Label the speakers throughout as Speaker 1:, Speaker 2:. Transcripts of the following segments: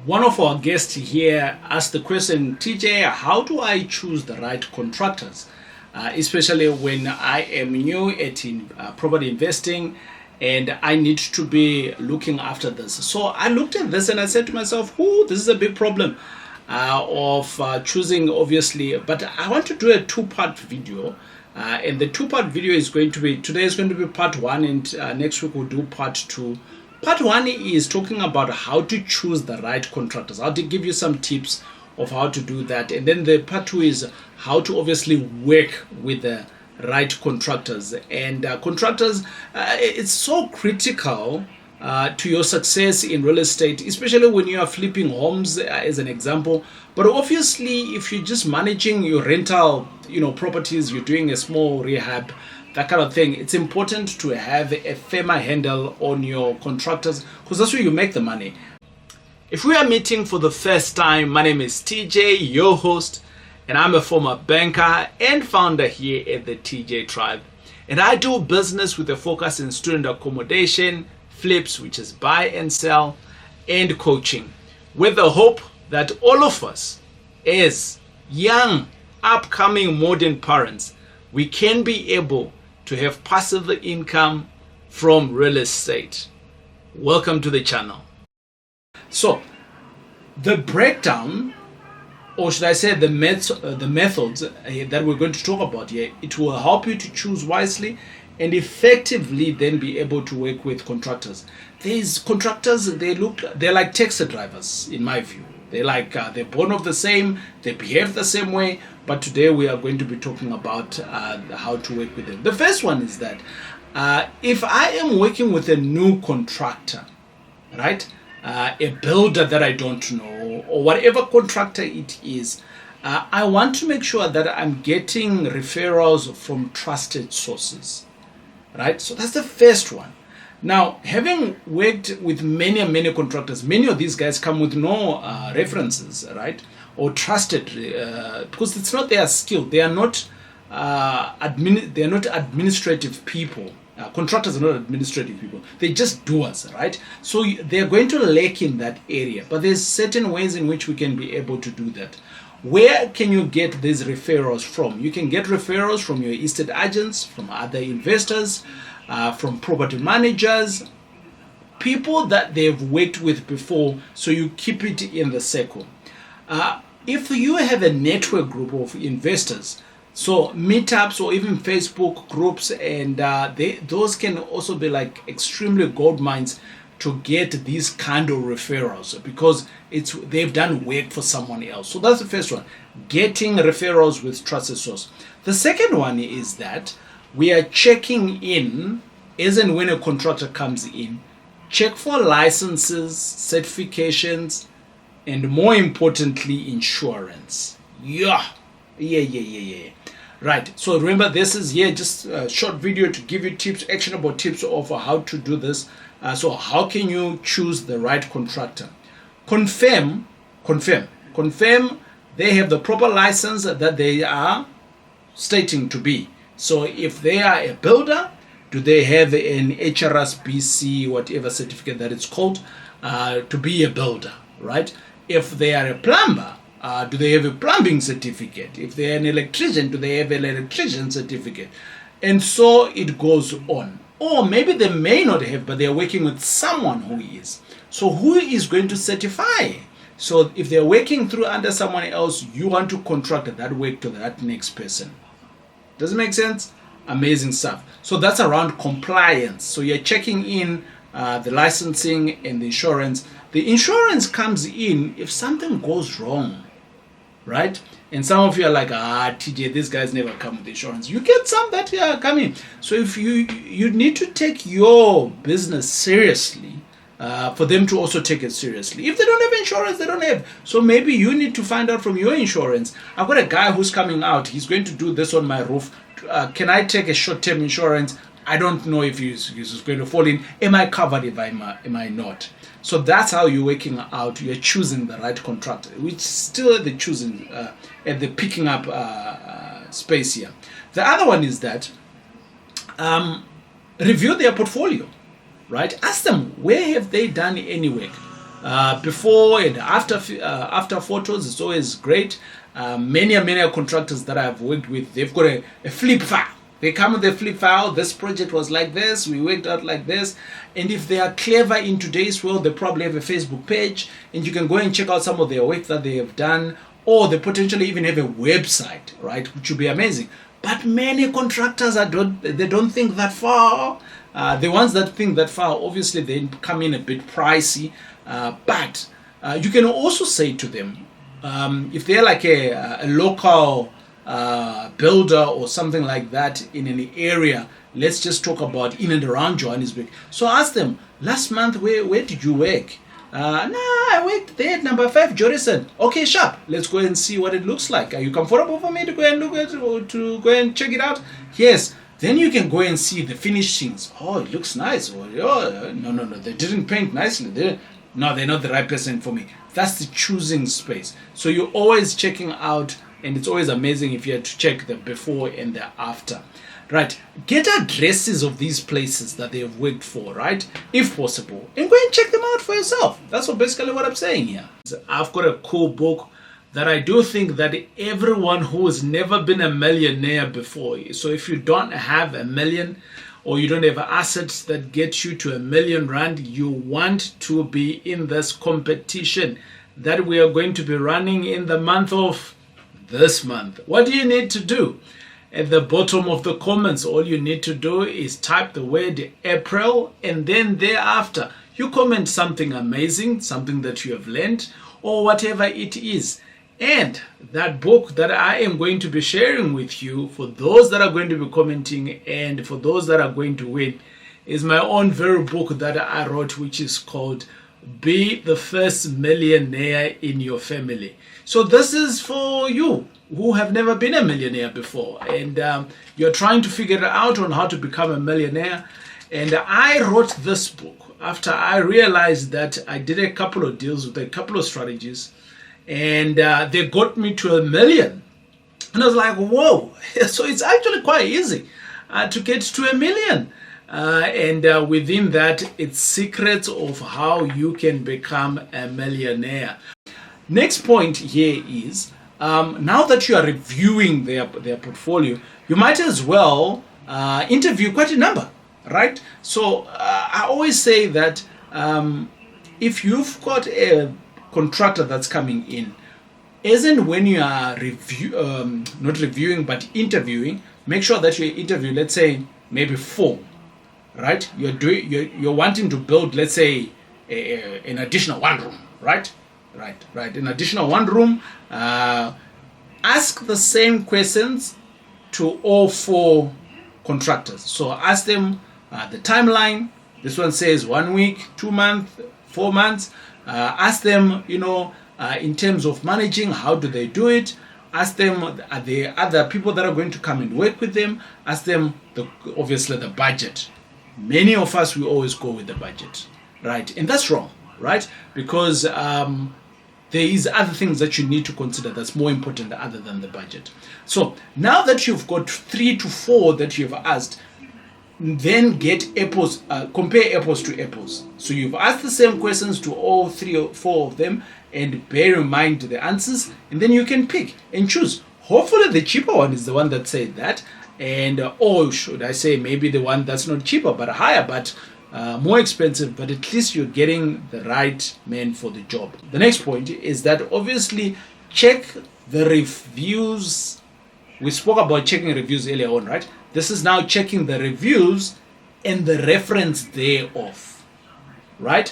Speaker 1: One of our guests here asked the question, TJ, how do I choose the right contractors? Especially when I am new at property investing and I need to be looking after this. So I looked at this and I said to myself, this is a big problem of choosing, obviously, but I want to do a two-part video. And the two-part video is going to be, today is going to be part one, and next week we'll do part two. Part one is talking about how to choose the right contractors. I'll give you some tips of how to do that. And then the part two is how to obviously work with the right contractors. And contractors, it's so critical to your success in real estate, especially when you are flipping homes as an example. But obviously, if you're just managing your rental, properties, you're doing a small rehab, that kind of thing, it's important to have a firmer handle on your contractors because that's where you make the money. If we are meeting for the first time, my name is TJ, your host, and I'm a former banker and founder here at the TJ Tribe. And I do business with a focus in student accommodation, flips, which is buy and sell, and coaching, with the hope that all of us, as young, upcoming modern parents, we can be able to have passive income from real estate. Welcome to the channel. So, the breakdown, or should I say the methods that we're going to talk about here, it will help you to choose wisely and effectively then be able to work with contractors. These contractors, they're like taxi drivers, in my view. They're born of the same, they behave the same way, but today we are going to be talking about how to work with them. The first one is that if I am working with a new contractor, right, a builder that I don't know, or whatever contractor it is, I want to make sure that I'm getting referrals from trusted sources, right? So that's the first one. Now, having worked with many contractors, many of these guys come with no references, right, or trusted, because it's not their skill. They are not they are not administrative people. Contractors are not administrative people. They're just doers, right? So they're going to lack in that area. But there's certain ways in which we can be able to do that. Where can you get these referrals from? You can get referrals from your estate agents, from other investors, from property managers, people that they've worked with before, so you keep it in the circle. If you have a network group of investors, so meetups or even Facebook groups, and those can also be like extremely gold mines to get these kind of referrals because they've done work for someone else. So that's the first one, getting referrals with trusted source. The second one is that we are checking in as and when a contractor comes in, check for licenses, certifications, and more importantly, insurance. Yeah. Right. So remember, this is here just a short video to give you tips, actionable tips of how to do this. So how can you choose the right contractor? Confirm they have the proper license that they are stating to be. So if they are a builder, do they have an HRSBC, whatever certificate that it's called, to be a builder, right? If they are a plumber, do they have a plumbing certificate? If they are an electrician, do they have an electrician certificate? And so it goes on. Or maybe they may not have, but they are working with someone who is. So who is going to certify? So if they're working through under someone else, you want to contract that work to that next person. Does it make sense? Amazing stuff. So that's around compliance. So you're checking in the licensing and the insurance. The insurance comes in if something goes wrong, right? And some of you are like, TJ, these guys never come with insurance. You get some that are coming. So if you need to take your business seriously, for them to also take it seriously. If they don't have insurance, they don't have. So maybe you need to find out from your insurance. I've got a guy who's coming out. He's going to do this on my roof. Can I take a short-term insurance? I don't know if he's going to fall in. Am I covered if am I not? So that's how you're working out. You're choosing the right contractor, which still at the choosing, at the picking up space here. The other one is that review their portfolio. right? Ask them, where have they done any work? before and after photos. It's always great. Many contractors that I've worked with, they've got a flip file. They come with a flip file. This project was like this. We worked out like this. And if they are clever in today's world, they probably have a Facebook page, and you can go and check out some of their work that they have done, or they potentially even have a website, right, which would be amazing. But many contractors they don't think that far. The ones that think that far, obviously, they come in a bit pricey. But you can also say to them, if they're like a local builder or something like that in an area, let's just talk about in and around Johannesburg. So ask them, last month, where did you work? I worked there at number 5 Jorison. Okay, sharp. Let's go and see what it looks like. Are you comfortable for me to go and look at it, or to go and check it out? Yes. Then you can go and see the finishings. Oh, it looks nice. Or, oh, no, they didn't paint nicely. No, they're not the right person for me. That's the choosing space. So you're always checking out, and it's always amazing if you had to check the before and the after. Right, get addresses of these places that they have worked for, right, if possible, and go and check them out for yourself. That's basically what I'm saying here. I've got a cool book that I do think that everyone who has never been a millionaire before, so if you don't have a million, or you don't have assets that get you to R1 million, you want to be in this competition that we are going to be running in the month of this month. What do you need to do? At the bottom of the comments, all you need to do is type the word April, and then thereafter you comment something amazing, something that you have learned, or whatever it is. And that book that I am going to be sharing with you, for those that are going to be commenting and for those that are going to win, is my own very book that I wrote, which is called Be the First Millionaire in Your Family. So this is for you who have never been a millionaire before, and you're trying to figure out on how to become a millionaire. And I wrote this book after I realized that I did a couple of deals with a couple of strategies, and they got me to R1 million. And I was like, whoa, so it's actually quite easy to get to R1 million. And within that, it's secrets of how you can become a millionaire. Next point here is, now that you are reviewing their portfolio, you might as well interview quite a number, right? So I always say that if you've got a contractor that's coming in, isn't when you are not reviewing but interviewing, make sure that you interview, let's say maybe 4, right? You're wanting to build, let's say, an additional 1 room, right? Right. An additional 1 room. Ask the same questions to all 4 contractors. So ask them the timeline. This one says 1 week, 2 months, 4 months. Ask them, in terms of managing, how do they do it? Ask them, are there other people that are going to come and work with them? Ask them, obviously, the budget. Many of us, we always go with the budget, right? And that's wrong, right? Because there is other things that you need to consider that's more important other than the budget. So now that you've got 3 to 4 that you've asked, then get apples, compare apples to apples. So you've asked the same questions to all 3 or 4 of them, and bear in mind the answers, and then you can pick and choose. Hopefully the cheaper one is the one that said that, and or should I say maybe the one that's not cheaper but higher, but more expensive, but at least you're getting the right man for the job. The next point is that obviously check the reviews. We spoke about checking reviews earlier on, right? This is now checking the reviews and the reference thereof, right?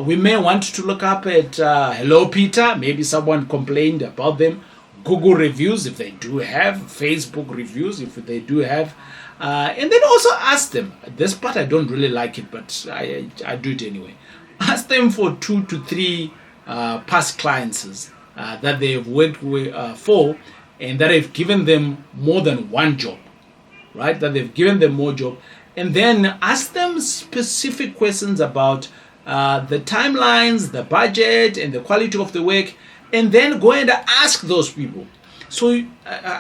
Speaker 1: We may want to look up at Hello Peter, maybe someone complained about them. Google reviews if they do have, Facebook reviews if they do have, and then also ask them. This part I don't really like it, but I do it anyway. Ask them for 2 to 3 past clients that they've worked with for, and that have given them more than 1 job, right? That they've given them more job, and then ask them specific questions about the timelines, the budget, and the quality of the work, and then go and ask those people. So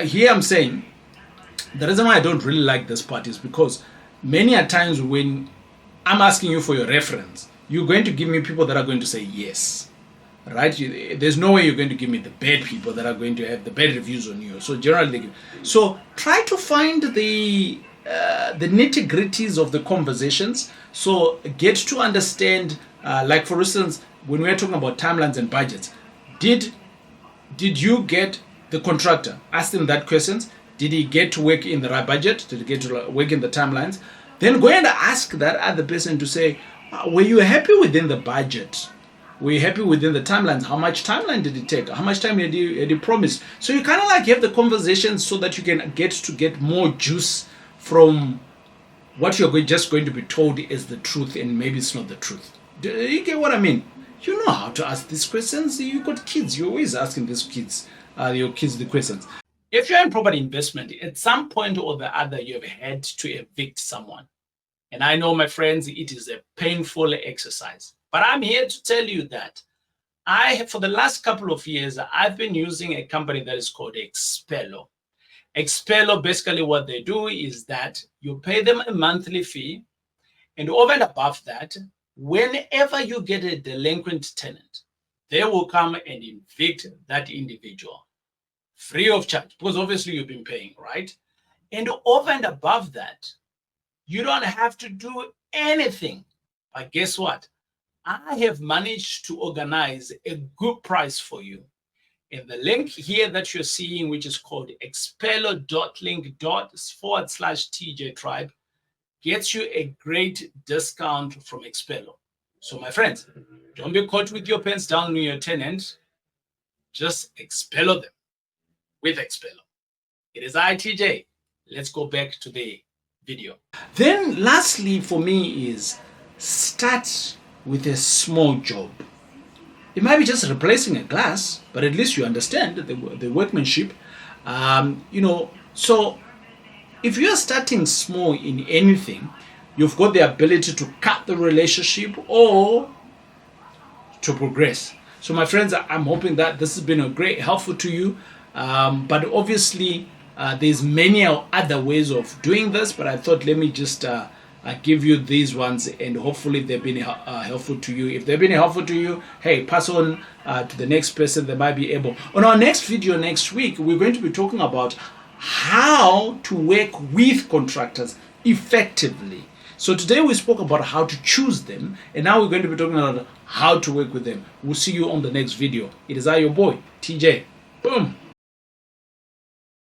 Speaker 1: here I'm saying, the reason why I don't really like this part is because many a times when I'm asking you for your reference, you're going to give me people that are going to say yes, right? There's no way you're going to give me the bad people that are going to have the bad reviews on you. So generally, so try to find the nitty-gritties of the conversations. So get to understand, like for instance, when we're talking about timelines and budgets, did you get the contractor? Ask them that questions. Did he get to work in the right budget? Did he get to work in the timelines? Then go and ask that other person to say, were you happy within the budget? Were you happy within the timelines? How much timeline did it take? How much time had you promised? So you kind of like have the conversation so that you can get more juice from what you're just going to be told is the truth, and maybe it's not the truth. Do you get what I mean? You know how to ask these questions. You got kids. You're always asking these kids, your kids the questions. If you're in property investment, at some point or the other, you have had to evict someone. And I know, my friends, it is a painful exercise. But I'm here to tell you that for the last couple of years, I've been using a company that is called Expello. Expello, basically what they do is that you pay them a monthly fee, and over and above that, whenever you get a delinquent tenant, they will come and evict that individual free of charge, because obviously you've been paying, right? And over and above that, you don't have to do anything. But guess what? I have managed to organize a good price for you. And the link here that you're seeing, which is called expello.link./TJ Tribe, gets you a great discount from Expello. So my friends, don't be caught with your pants down on your tenant. Just Expello them with Expello. It is I, TJ. Let's go back to the video. Then lastly for me is start with a small job. It might be just replacing a glass, but at least you understand the workmanship. So if you're starting small in anything, you've got the ability to cut the relationship or to progress. So my friends, I'm hoping that this has been a great helpful to you. But obviously, there's many other ways of doing this, but I thought let me just give you these ones, and hopefully they've been helpful to you. If they've been helpful to you, hey, pass on to the next person that might be able. On our next video next week, we're going to be talking about how to work with contractors effectively. So today we spoke about how to choose them, and now we're going to be talking about how to work with them. We'll see you on the next video. It is I, your boy, TJ.